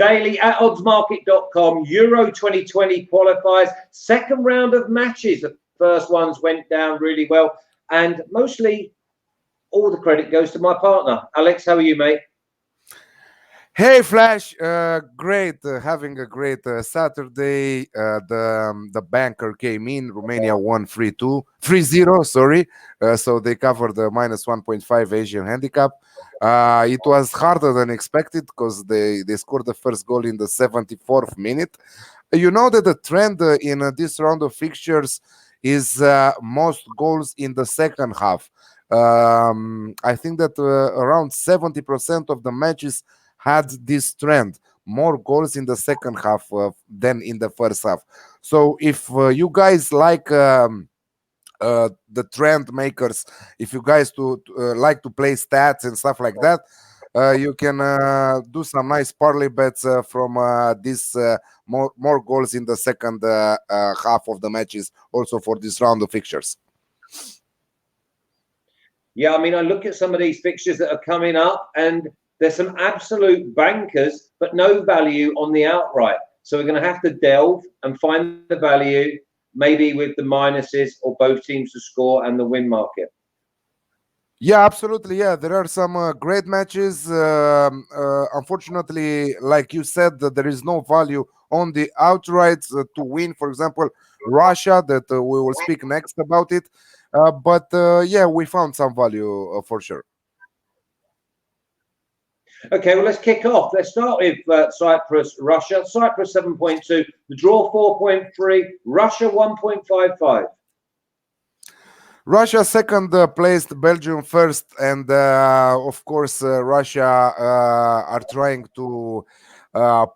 daily at oddsmarket.com. Euro 2020 qualifiers, second round of matches. The first ones went down really well, and mostly all the credit goes to my partner. Alex, how are you, mate? Hey Flash, great, having a great Saturday. The banker came in. Romania won 3-0. Sorry, so they covered the minus 1.5 Asian handicap. It was harder than expected because they scored the first goal in the 74th minute. You know that the trend in this round of fixtures is most goals in the second half. I think that around 70% of the matches had this trend, more goals in the second half than in the first half. So if you guys like the trend makers, if you guys like to play stats and stuff like that, you can do some nice parlay bets from this more goals in the second half of the matches also for this round of fixtures. Yeah, I mean, I look at some of these fixtures that are coming up, and there's some absolute bankers, but no value on the outright. So we're going to have to delve and find the value, maybe with the minuses or both teams to score and the win market. Yeah, absolutely. Yeah, there are some great matches. Unfortunately, like you said, that there is no value on the outrights to win. For example, Russia, that we will speak next about it. But yeah, we found some value for sure. Okay, well, let's kick off. Let's start with Cyprus, Russia. Cyprus 7.2, the draw 4.3, Russia 1.55. Russia second placed, Belgium first, and of course Russia are trying to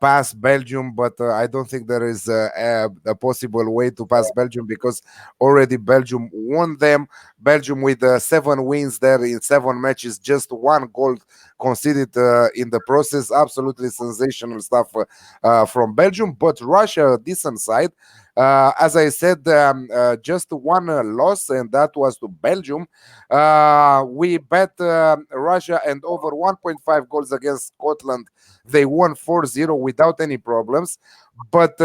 pass Belgium, but I don't think there is a possible way to pass Belgium because already Belgium won them. Belgium with 7 wins there in 7 matches, just 1 goal conceded in the process. Absolutely sensational stuff from Belgium, but Russia, a decent side. As I said, just 1 loss, and that was to Belgium. We bet Russia and over 1.5 goals against Scotland. They won 4-0 without any problems. But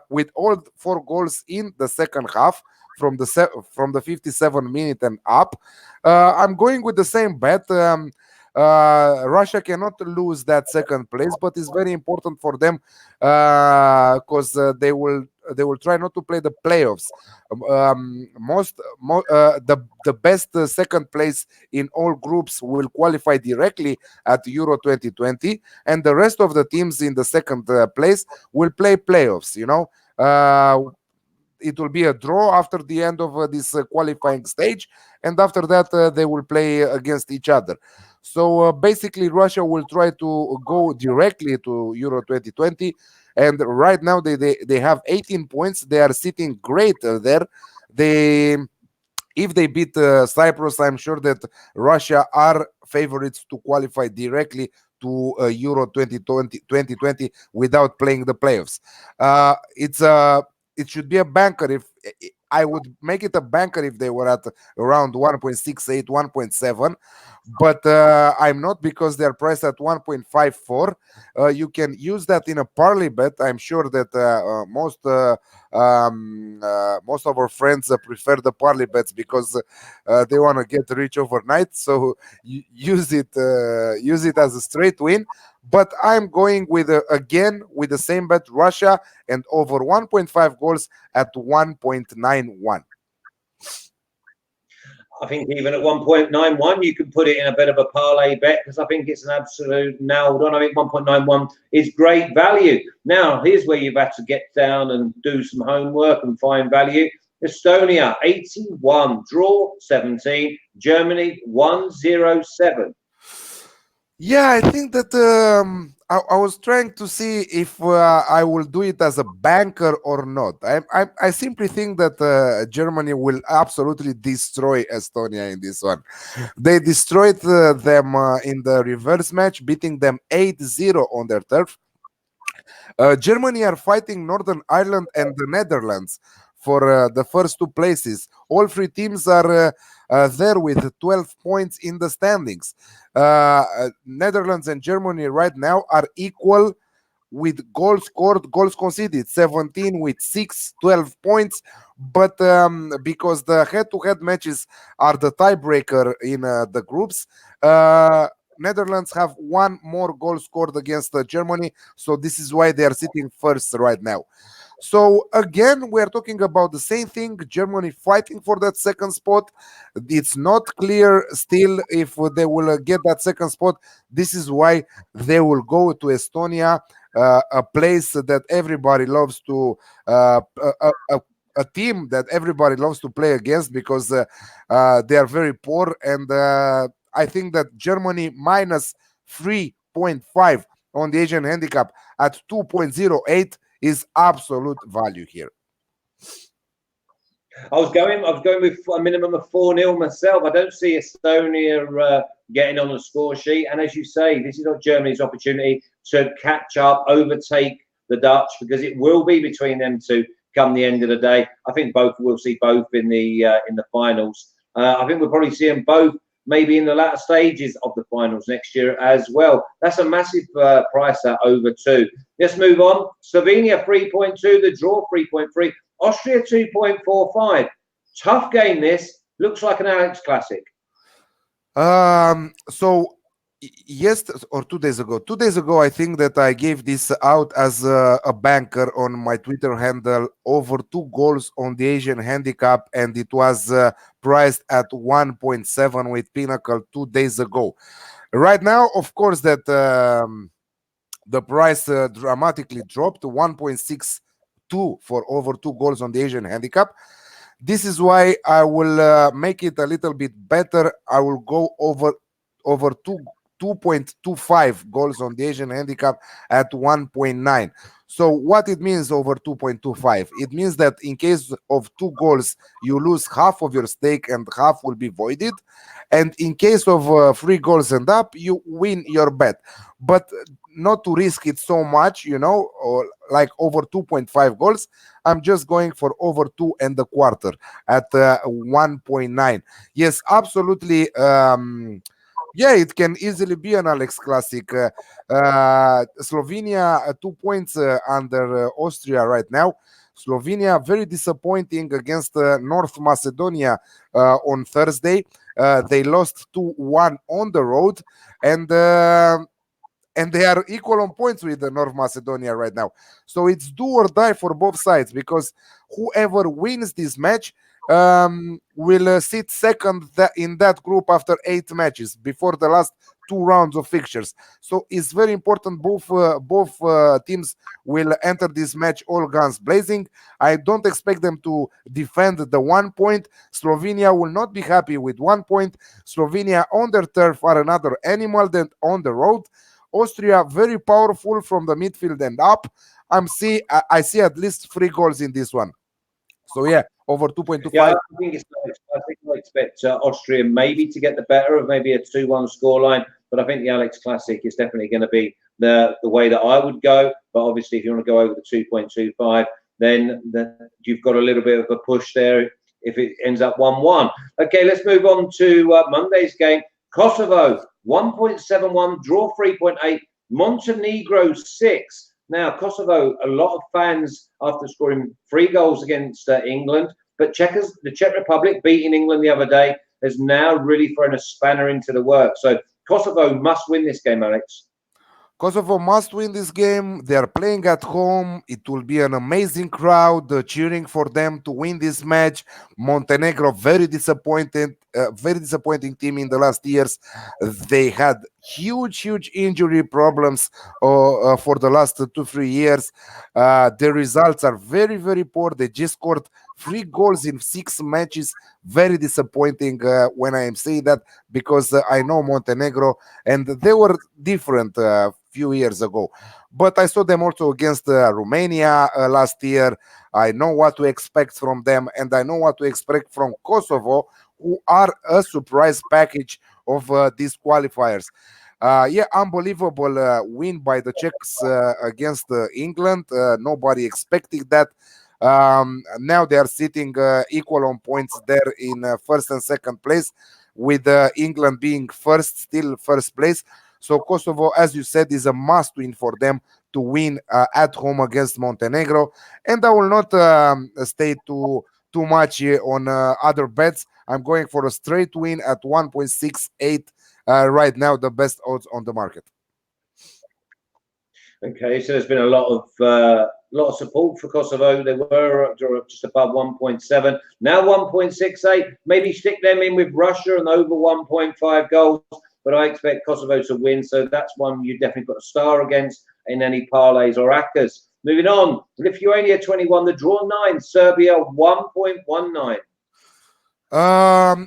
with all 4 goals in the second half, from the 57 minute and up, I'm going with the same bet. Russia cannot lose that second place, but it's very important for them because they will try not to play the playoffs. The best second place in all groups will qualify directly at Euro 2020, and the rest of the teams in the second place will play playoffs. You know. It will be a draw after the end of this qualifying stage, and after that they will play against each other. So basically Russia will try to go directly to Euro 2020, and right now they have 18 points. They are sitting great there. If they beat Cyprus, I'm sure that Russia are favorites to qualify directly to Euro 2020 without playing the playoffs. It should be a banker. If I would make it a banker if they were at around 1.68, 1.7, but I'm not, because they're priced at 1.54. You can use that in a parlay bet. I'm sure that most of our friends prefer the parlay bets because they want to get rich overnight. So use it as a straight win. But I'm going with again with the same bet, Russia and over 1.5 goals at 1.91. I think even at 1.91, you can put it in a bit of a parlay bet because I think it's an absolute nailed on. I think 1.91 is great value. Now, here's where you've had to get down and do some homework and find value. Estonia, 81, draw 17, Germany 107. Yeah, I think that I was trying to see if I will do it as a banker or not. I simply think that Germany will absolutely destroy Estonia in this one. They destroyed them in the reverse match, beating them 8-0 on their turf. Germany are fighting Northern Ireland and the Netherlands for the first 2 places. All 3 teams are there with 12 points in the standings. Netherlands and Germany right now are equal with goals scored, goals conceded, 17 with 6, 12 points. But because the head-to-head matches are the tiebreaker in the groups, Netherlands have one more goal scored against Germany, so this is why they are sitting first right now. So again, we are talking about the same thing. Germany fighting for that second spot. It's not clear still if they will get that second spot. This is why they will go to Estonia, a place that everybody loves to, a team that everybody loves to play against, because they are very poor. And I think that Germany minus 3.5 on the Asian handicap at 2.08 is absolute value here. I was going with a minimum of 4-0 myself. I don't see Estonia getting on the score sheet. And as you say, this is not Germany's opportunity to catch up, overtake the Dutch, because it will be between them two come the end of the day. I think we'll see both in the finals. I think we'll probably see them both maybe in the latter stages of the finals next year as well. That's a massive price at over 2. Let's move on. Slovenia 3.2, the draw 3.3. Austria 2.45. Tough game this. Looks like an Alex Classic. So yes, or 2 days ago, I think that I gave this out as a banker on my Twitter handle, over 2 goals on the Asian handicap, and it was priced at 1.7 with Pinnacle 2 days ago. Right now, of course, that the price dramatically dropped to 1.62 for over 2 goals on the Asian handicap. This is why I will make it a little bit better. I will go over 2.25 goals on the Asian handicap at 1.9. So what it means over 2.25? It means that in case of 2 goals, you lose half of your stake and half will be voided. And in case of 3 goals and up, you win your bet. But not to risk it so much, or like over 2.5 goals, I'm just going for over 2.25 at 1.9. Yes, absolutely. Yeah, it can easily be an Alex Classic. Slovenia 2 points under Austria right now. Slovenia very disappointing against North Macedonia on Thursday. They lost 2-1 on the road, and they are equal on points with the North Macedonia right now. So it's do or die for both sides, because whoever wins this match will sit second in that group after 8 matches before the last 2 rounds of fixtures. So it's very important. Both teams will enter this match all guns blazing. I don't expect them to defend the 1 point. Slovenia will not be happy with 1 point. Slovenia on their turf are another animal than on the road. Austria very powerful from the midfield and up. I see at least 3 goals in this one. So yeah, over 2.25. Yeah, I think I expect Austria maybe to get the better of maybe a 2-1 scoreline, but I think the Alex Classic is definitely going to be the way that I would go. But obviously, if you want to go over the 2.25, then you've got a little bit of a push there if it ends up 1-1. Okay, let's move on to Monday's game. Kosovo 1.71, draw 3.8, Montenegro 6. Now, Kosovo, a lot of fans after scoring 3 goals against England, but the Czech Republic beating England the other day has now really thrown a spanner into the works. So Kosovo must win this game, Alex. Kosovo must win this game. They are playing at home. It will be an amazing crowd cheering for them to win this match. Montenegro, very disappointing team in the last years. They had huge injury problems for the last 2-3 years. The results are very poor. They just scored 3 goals in 6 matches. Very disappointing when I am saying that, because I know Montenegro and they were different few years ago. But I saw them also against Romania last year. I know what to expect from them, and I know what to expect from Kosovo, who are a surprise package of these qualifiers. Yeah, unbelievable win by the Czechs against England. Nobody expected that. Now they are sitting equal on points there in first and second place, with England being still first place. So Kosovo, as you said, is a must win for them to win at home against Montenegro, and I will not stay too much on other bets. I'm going for a straight win at 1.68 right now, the best odds on the market. Okay, so there's been a lot of support for Kosovo. They were just above 1.7, now 1.68. Maybe stick them in with Russia and over 1.5 goals. But I expect Kosovo to win, so that's one you definitely put a star against in any parlays or accas. Moving on, Lithuania 21, the draw 9, Serbia 1.19.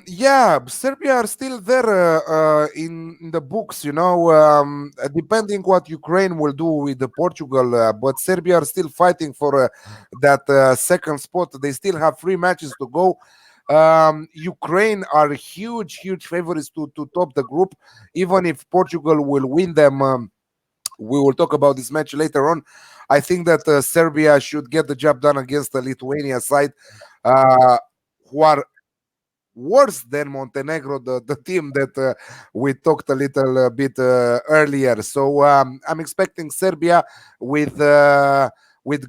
Yeah, Serbia are still there in the books, depending what Ukraine will do with the Portugal, but Serbia are still fighting for that second spot. They still have 3 matches to go. Ukraine are huge favorites to top the group, even if Portugal will win them. We will talk about this match later on. I think that Serbia should get the job done against the Lithuania side, who are worse than Montenegro, the team that we talked a little bit earlier. So I'm expecting Serbia with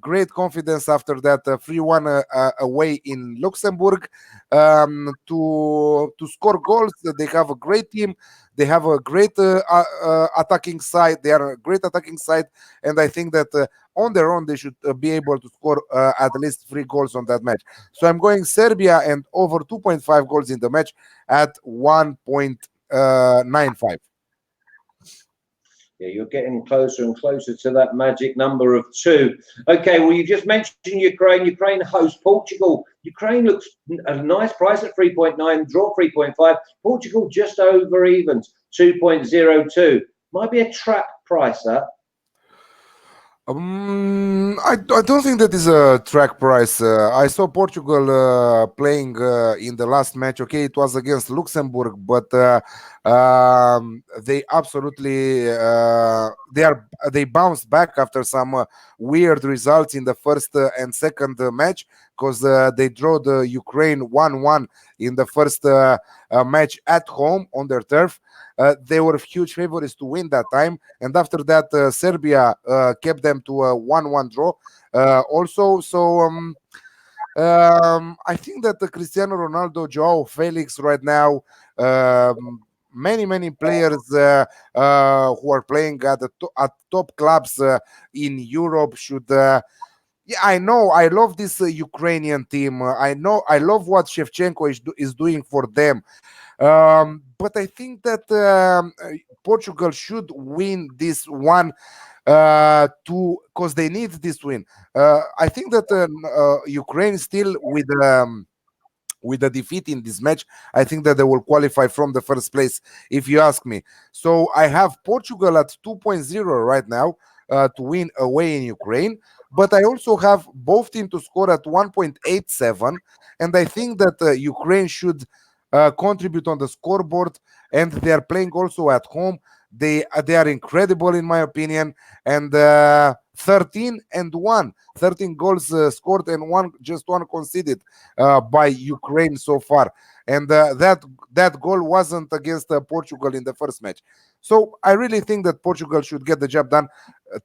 great confidence after that 3-1 away in Luxembourg to score goals. They have a great team. They have a great attacking side. They are a great attacking side, and I think that on their own they should be able to score at least 3 goals on that match. So I'm going Serbia and over 2.5 goals in the match at 1.95. Yeah, you're getting closer and closer to that magic number of 2. Okay, well, you just mentioned Ukraine. Ukraine hosts Portugal. Ukraine looks a nice price at 3.9, draw 3.5. Portugal just over evens, 2.02. Might be a trap price, that. I don't think that is a track price. I saw Portugal playing in the last match. Okay, it was against Luxembourg, but they absolutely they bounced back after some weird results in the first and second match, because they drew the Ukraine 1-1 in the first match at home on their turf. They were huge favorites to win that time, and after that Serbia kept them to a 1-1 draw also. So I think that Cristiano Ronaldo, Joao Felix right now, many players who are playing at top clubs in Europe should yeah, I know. I love this Ukrainian team. I know. I love what Shevchenko is doing for them. But I think that Portugal should win this one because they need this win. I think that Ukraine still with a defeat in this match, I think that they will qualify from the first place, if you ask me. So I have Portugal at 2.0 right now to win away in Ukraine, but I also have both teams to score at 1.87, and I think that Ukraine should contribute on the scoreboard, and they are playing also at home. They are incredible in my opinion, and 13 goals scored and just one conceded by Ukraine so far, and that goal wasn't against Portugal in the first match. So I really think that Portugal should get the job done.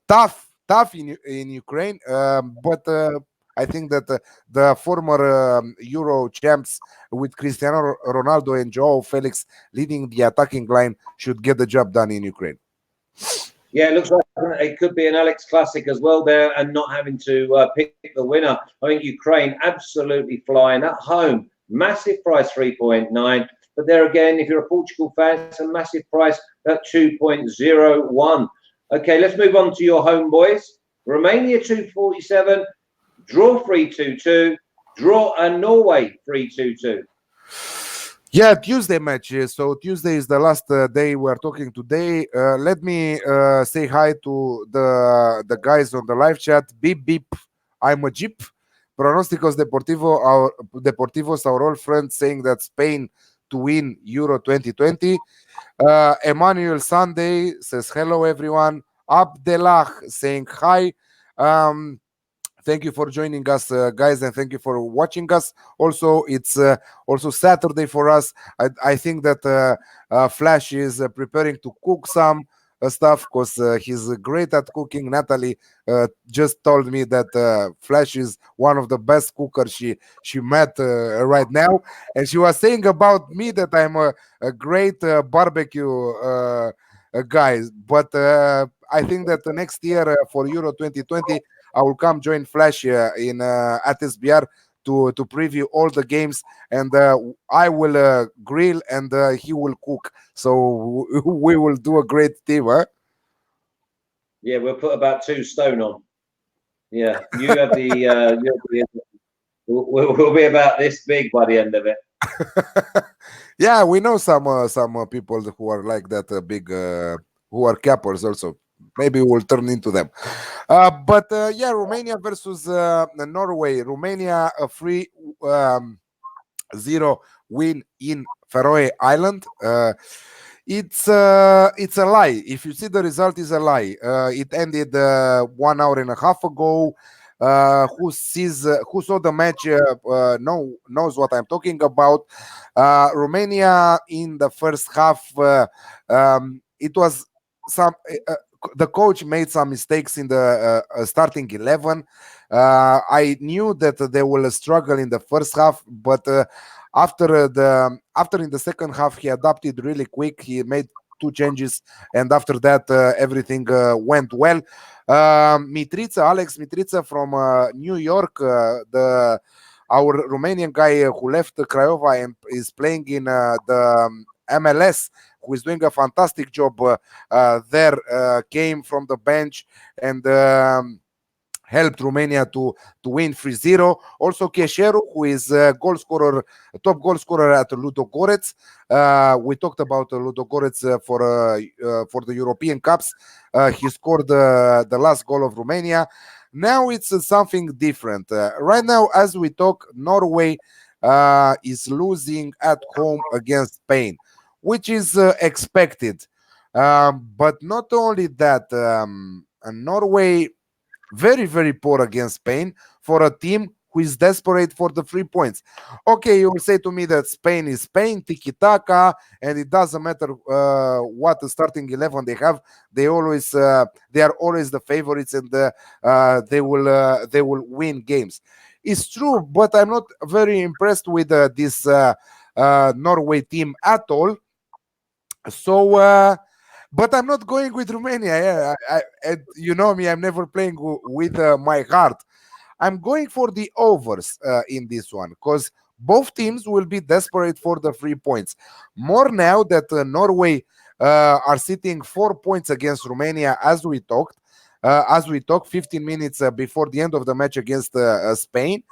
Tough in Ukraine, but I think that the former Euro champs with Cristiano Ronaldo and Joao Felix leading the attacking line should get the job done in Ukraine. Yeah, it looks like it could be an Alex Classic as well there, and not having to pick the winner. I think Ukraine absolutely flying at home. Massive price, 3.9. But there again, if you're a Portugal fan, it's a massive price at 2.01. Okay, let's move on to your home boys. Romania 247, draw 3-2-2, draw and Norway 3-2-2. Yeah, Tuesday match. So Tuesday is the last day we're talking today. Let me say hi to the guys on the live chat. Beep beep, I'm a jeep. Pronosticos Deportivos, our old friends, saying that Spain to win Euro 2020. Emmanuel Sunday says hello everyone. Abdellah saying hi. Thank you for joining us, guys, and thank you for watching us. Also, it's also Saturday for us. I think that Flash is preparing to cook some stuff because he's great at cooking. Natalie just told me that Flash is one of the best cookers she met right now, and she was saying about me that I'm a great barbecue guy. But I think that the next year for Euro 2020, I will come join Flash in at SBR to preview all the games, and I will grill and he will cook. So we will do a great team, huh? Yeah, we'll put about 2 stone on. Yeah, you have the. We'll be about this big by the end of it. Yeah, we know some people who are like that, big, who are cappers also. Maybe we'll turn into them. But yeah, Romania versus Norway. Romania a 3-0 win in Faroe Island. It's a lie. If you see the result, is a lie. It ended 1 hour and a half ago. Who saw the match knows what I'm talking about. Romania in the first half, it was some. The coach made some mistakes in the starting 11. I knew that they will struggle in the first half, but after in the second half he adapted really quick. He made 2 changes, and after that everything went well. Alex Mitrița from New York, the our Romanian guy who left Craiova and is playing in the MLS, who is doing a fantastic job there, came from the bench and helped Romania to win 3-0. Also Cheșeru, who is top goal scorer at Ludogorets. We talked about Ludogorets for the European Cups. He scored the last goal of Romania. Now it's something different. Right now, as we talk, Norway is losing at home against Spain, which is expected. But not only that, Norway very, very poor against Spain for a team who is desperate for the 3 points. Okay, you will say to me that Spain is Spain, tiki-taka, and it doesn't matter what the starting 11 they have. They are always the favorites, and they will win games. It's true, but I'm not very impressed with this Norway team at all. So but I'm not going with Romania. Yeah, and you know me, I'm never playing with my heart. I'm going for the overs in this one because both teams will be desperate for the 3 points. More now that Norway are sitting 4 points against Romania as we talked. 15 minutes before the end of the match against Spain.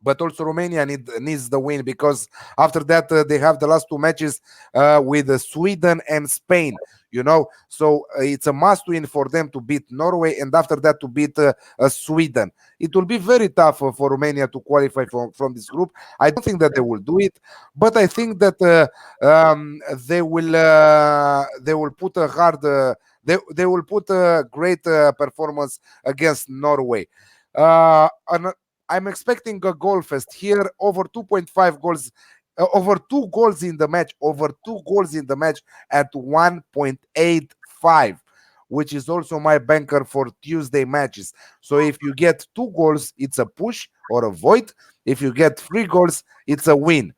But also Romania needs the win, because after that they have the last 2 matches with Sweden and Spain. So it's a must win for them to beat Norway, and after that to beat Sweden. It will be very tough for Romania to qualify from this group. I don't think that they will do it, but I think that they will put a hard they will put a great performance against Norway. And I'm expecting a goal fest here, over 2.5 goals, over 2 goals in the match, at 1.85, which is also my banker for Tuesday matches. So if you get 2 goals, it's a push or a void. If you get 3 goals, it's a win.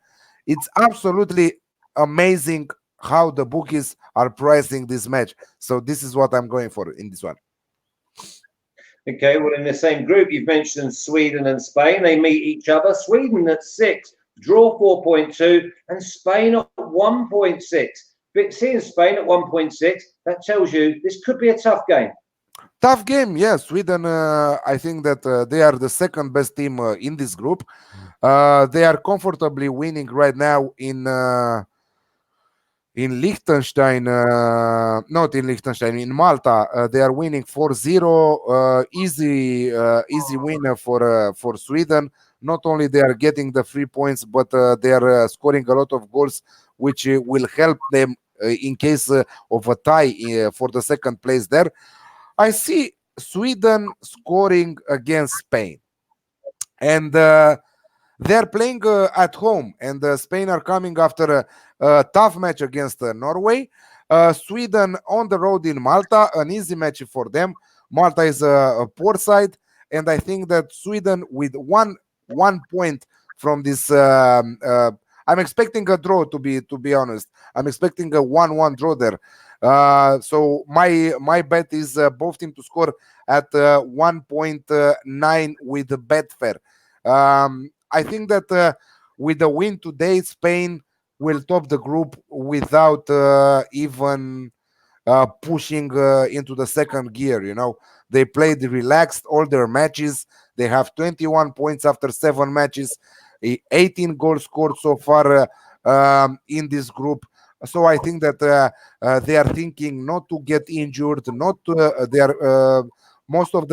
It's absolutely amazing how the bookies are pricing this match. So this is what I'm going for in this one. Okay, well, in the same group, you've mentioned Sweden and Spain. They meet each other. Sweden at 6, draw 4.2, and Spain at 1.6. But seeing Spain at 1.6, that tells you this could be a tough game. Tough game, yes. Sweden, I think that they are the second best team in this group. They are comfortably winning right now in Liechtenstein, not in Liechtenstein, in Malta. They are winning 4-0. Easy winner for Sweden. Not only they are getting the 3 points, but they are scoring a lot of goals, which will help them in case of a tie for the second place there. I see Sweden scoring against Spain, and They're playing at home, and Spain are coming after a tough match against Norway. Sweden on the road in Malta, an easy match for them. Malta is a poor side, and I think that Sweden with one point from this. I'm expecting a draw, to be honest. I'm expecting a 1-1 draw there. So my bet is both team to score at 1.9 with the Betfair. I think that with the win today, Spain will top the group without even pushing into the second gear. They played relaxed all their matches. They have 21 points after 7 matches, 18 goals scored so far in this group. So I think that they are thinking not to get injured, not to, they are most of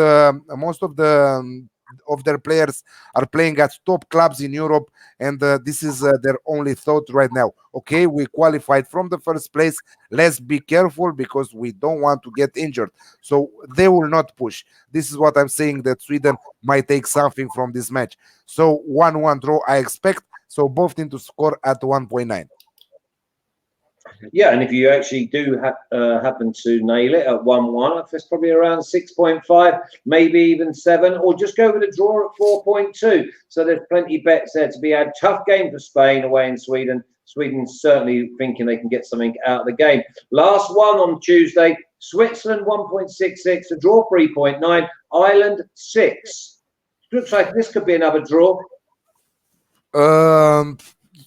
their players are playing at top clubs in Europe, and this is their only thought right now. Okay, we qualified from the first place. Let's be careful because we don't want to get injured. So they will not push. This is what I'm saying, that Sweden might take something from this match. So 1-1 draw, I expect. So both team to score at 1.9. Yeah, and if you actually do happen to nail it at 1-1, it's probably around 6.5, maybe even 7, or just go with a draw at 4.2. So there's plenty of bets there to be had. Tough game for Spain away in Sweden. Sweden's certainly thinking they can get something out of the game. Last one on Tuesday, Switzerland 1.66, a draw 3.9, Ireland 6. Looks like this could be another draw.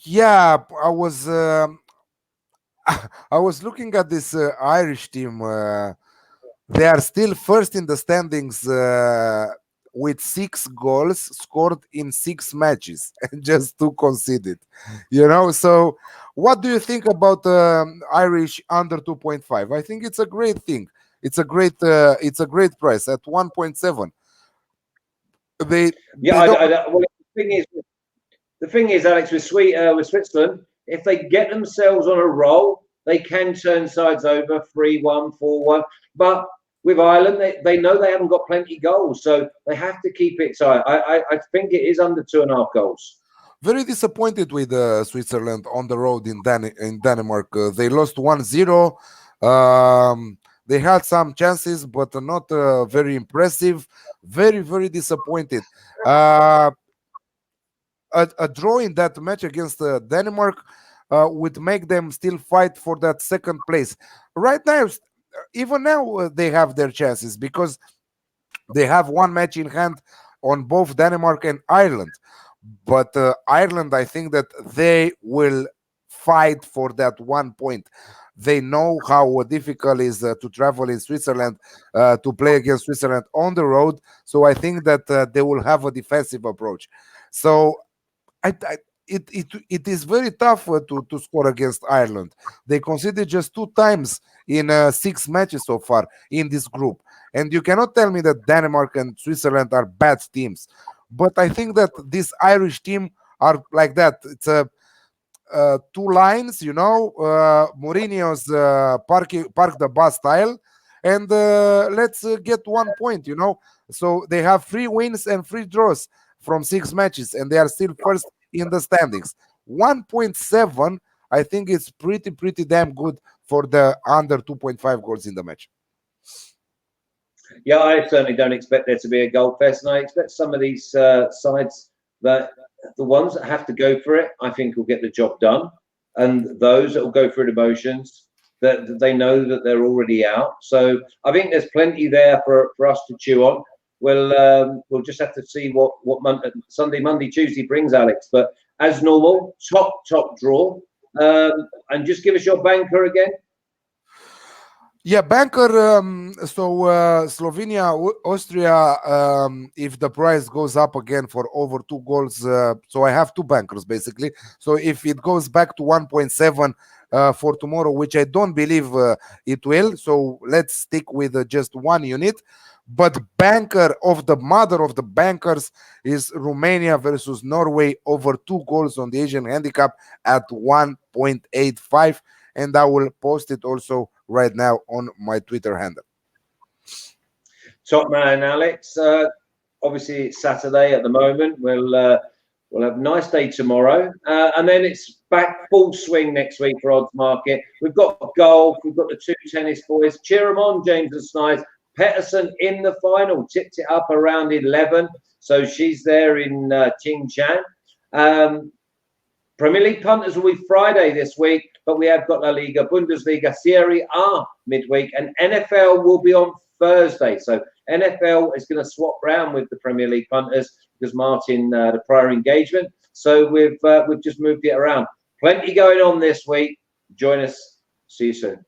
Yeah, I was looking at this Irish team. They are still first in the standings with 6 goals scored in 6 matches and just 2 conceded. So what do you think about Irish under 2.5? I think it's a great thing. It's a great price at 1.7. They Well, the thing is, Alex, with Switzerland, if they get themselves on a roll, they can turn sides over 3-1, 4-1. But with Ireland, they know they haven't got plenty goals, so they have to keep it tight. I think it is under 2.5 goals. Very disappointed with Switzerland on the road in Denmark. They lost 1-0. They had some chances, but not very impressive. Very, very disappointed. A draw in that match against Denmark would make them still fight for that second place. Right now, even now, they have their chances because they have one match in hand on both Denmark and Ireland. But Ireland, I think that they will fight for that 1 point. They know how difficult it is to travel in Switzerland, to play against Switzerland on the road. So I think that they will have a defensive approach. So it is very tough to score against Ireland. They conceded just 2 times in 6 matches so far in this group. And you cannot tell me that Denmark and Switzerland are bad teams. But I think that this Irish team are like that. It's 2 lines, Mourinho's park the bus style. And let's get 1 point, So they have 3 wins and 3 draws from 6 matches, and they are still first in the standings. 1.7, I think it's pretty damn good for the under 2.5 goals in the match. Yeah, I certainly don't expect there to be a goal fest, and I expect some of these sides, that the ones that have to go for it, I think will get the job done, and those that will go through the motions, that they know that they're already out. So I think there's plenty there for us to chew on. We'll just have to see what Sunday, Monday, Tuesday brings, Alex. But as normal, top draw. And just give us your banker again. Yeah, banker. Slovenia, Austria. If the price goes up again for over 2 goals, so I have 2 bankers basically. So if it goes back to 1.7 for tomorrow, which I don't believe it will, so let's stick with just 1 unit. But banker of the mother of the bankers is Romania versus Norway, over 2 goals on the Asian handicap at 1.85, and I will post it also right now on my Twitter handle. Top man, Alex. Obviously, it's Saturday at the moment. We'll We'll have a nice day tomorrow, and then it's back full swing next week for odds market. We've got golf, we've got the two tennis boys. Cheer them on, James and Snides. Petterson in the final, tipped it up around 11, so she's there in Qingshan. Premier League punters will be Friday this week, but we have got La Liga, Bundesliga, Serie A midweek, and NFL will be on Thursday. So NFL is going to swap round with the Premier League punters because Martin, the prior engagement. So we've just moved it around. Plenty going on this week. Join us. See you soon.